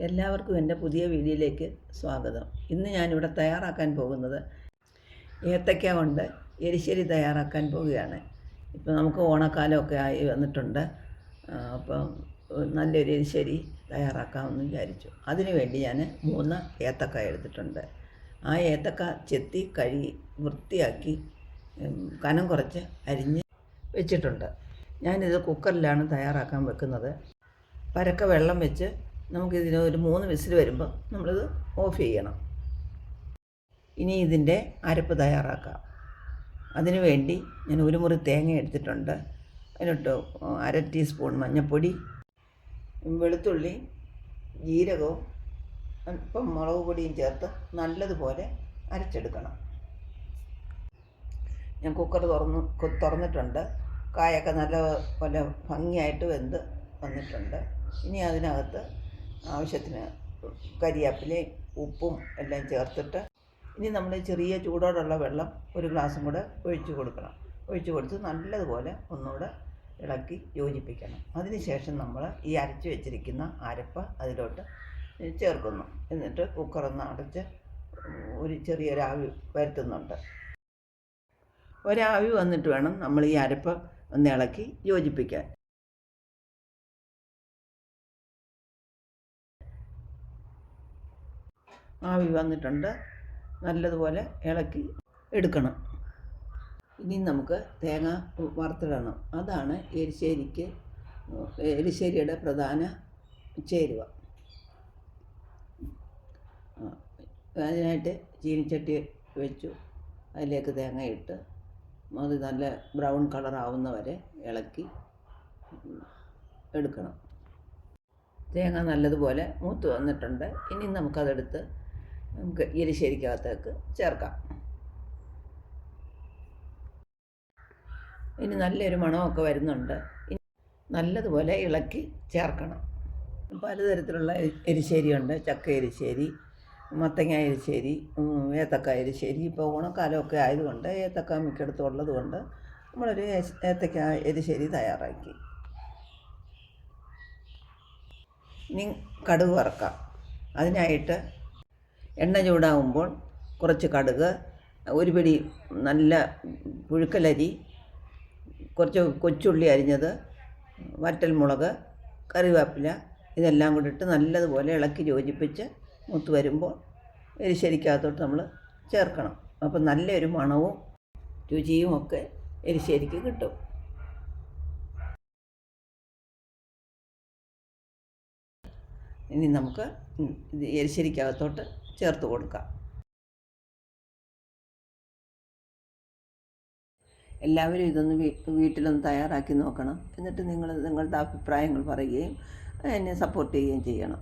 എല്ലാവർക്കും എൻ്റെ പുതിയ വീഡിയോയിലേക്ക് സ്വാഗതം. ഇന്ന് ഞാനിവിടെ തയ്യാറാക്കാൻ പോകുന്നത് ഏത്തയ്ക്ക കൊണ്ട് എരിശ്ശേരി തയ്യാറാക്കാൻ പോവുകയാണ്. ഇപ്പോൾ നമുക്ക് ഓണക്കാലമൊക്കെ ആയി വന്നിട്ടുണ്ട്. അപ്പം നല്ലൊരു എരിശ്ശേരി തയ്യാറാക്കാമെന്ന് വിചാരിച്ചു. അതിനുവേണ്ടി ഞാൻ 3 ഏത്തക്ക എടുത്തിട്ടുണ്ട്. ആ ഏത്തക്ക ചെത്തി കഴുകി വൃത്തിയാക്കി കനം കുറച്ച് അരിഞ്ഞ് വെച്ചിട്ടുണ്ട്. ഞാനിത് കുക്കറിലാണ് തയ്യാറാക്കാൻ വെക്കുന്നത്. പരക്ക വെള്ളം വെച്ച് നമുക്കിതിന് ഒരു 3 വിസിൽ വരുമ്പോൾ നമ്മളിത് ഓഫ് ചെയ്യണം. ഇനി ഇതിൻ്റെ അരപ്പ് തയ്യാറാക്കാം. അതിനു വേണ്ടി ഞാൻ 1 മുറി തേങ്ങ എടുത്തിട്ടുണ്ട്. അതിനൊട്ട് 1/2 ടീസ്പൂൺ മഞ്ഞൾപ്പൊടി, വെളുത്തുള്ളി, ജീരകവും അല്പം മുളക് പൊടിയും ചേർത്ത് നല്ലതുപോലെ അരച്ചെടുക്കണം. ഞാൻ കുക്കർ തുറന്നിട്ടുണ്ട്. കായൊക്കെ നല്ലപോലെ ഭംഗിയായിട്ട് വെന്ത് വന്നിട്ടുണ്ട്. ഇനി അതിനകത്ത് ആവശ്യത്തിന് കരിവേപ്പിലയും ഉപ്പും എല്ലാം ചേർത്തിട്ട് ഇനി നമ്മൾ ചെറിയ ചൂടോടുള്ള വെള്ളം 1 ഗ്ലാസും കൂടെ ഒഴിച്ചു കൊടുത്ത് നല്ലതുപോലെ ഒന്നുകൂടെ ഇളക്കി യോജിപ്പിക്കണം. അതിനുശേഷം നമ്മൾ ഈ അരച്ച് വെച്ചിരിക്കുന്ന അരപ്പ് അതിലോട്ട് ചേർക്കുന്നു. എന്നിട്ട് കുക്കറൊന്ന് അടച്ച് ഒരു ചെറിയൊരാവി വരുത്തുന്നുണ്ട്. ഒരാവി വന്നിട്ട് വേണം നമ്മൾ ഈ അരപ്പ് ഒന്ന് ഇളക്കി യോജിപ്പിക്കാൻ. ആവി വന്നിട്ടുണ്ട്. നല്ലതുപോലെ ഇളക്കി എടുക്കണം. ഇനി നമുക്ക് തേങ്ങ വറുത്തിടണം. അതാണ് എരിശ്ശേരിയുടെ പ്രധാന ചേരുവ. അതിനായിട്ട് ചീനിച്ചട്ടി വെച്ചു. അതിലേക്ക് തേങ്ങ ഇട്ട് അത് നല്ല ബ്രൗൺ കളറാവുന്ന വരെ ഇളക്കി എടുക്കണം. തേങ്ങ നല്ലതുപോലെ മൂത്ത് വന്നിട്ടുണ്ട്. ഇനി നമുക്കതെടുത്ത് നമുക്ക് എരിശ്ശേരിക്കകത്തേക്ക് ചേർക്കാം. ഇനി നല്ലൊരു മണമൊക്കെ വരുന്നുണ്ട്. നല്ലതുപോലെ ഇളക്കി ചേർക്കണം. പലതരത്തിലുള്ള എരിശ്ശേരിയുണ്ട്. ചക്ക എരിശ്ശേരി, മത്തങ്ങ എരിശ്ശേരി, ഏത്തക്ക എരിശ്ശേരി. ഇപ്പോൾ ഓണക്കാലമൊക്കെ ആയതുകൊണ്ട് ഏത്തക്ക മിക്കയിടത്തും ഉള്ളതുകൊണ്ട് നമ്മളൊരു ഏത്തക്ക എരിശ്ശേരി തയ്യാറാക്കി. ഇനി കടുക് വറുക്കാം. അതിനായിട്ട് എണ്ണ ചൂടാകുമ്പോൾ കുറച്ച് കടുക്, 1 പിടി നല്ല പുഴുക്കലരി, കുറച്ച് കൊച്ചുള്ളി അരിഞ്ഞത്, വറ്റൽമുളക്, കറിവേപ്പില ഇതെല്ലാം കൂടി ഇട്ട് നല്ലതുപോലെ ഇളക്കി യോജിപ്പിച്ച് മൂത്ത് വരുമ്പോൾ എരിശ്ശേരിക്കകത്തോട്ട് നമ്മൾ ചേർക്കണം. അപ്പം നല്ലൊരു മണവും രുചിയും ഒക്കെ എരിശ്ശേരിക്ക് കിട്ടും. ഇനി നമുക്ക് ഇത് എരിശ്ശേരിക്കകത്തോട്ട് ചേർത്ത് കൊടുക്കാം. എല്ലാവരും ഇതൊന്ന് വീട്ടിലൊന്ന് തയ്യാറാക്കി നോക്കണം. എന്നിട്ട് നിങ്ങളുടെ അഭിപ്രായങ്ങൾ പറയുകയും എന്നെ സപ്പോർട്ട് ചെയ്യുകയും ചെയ്യണം.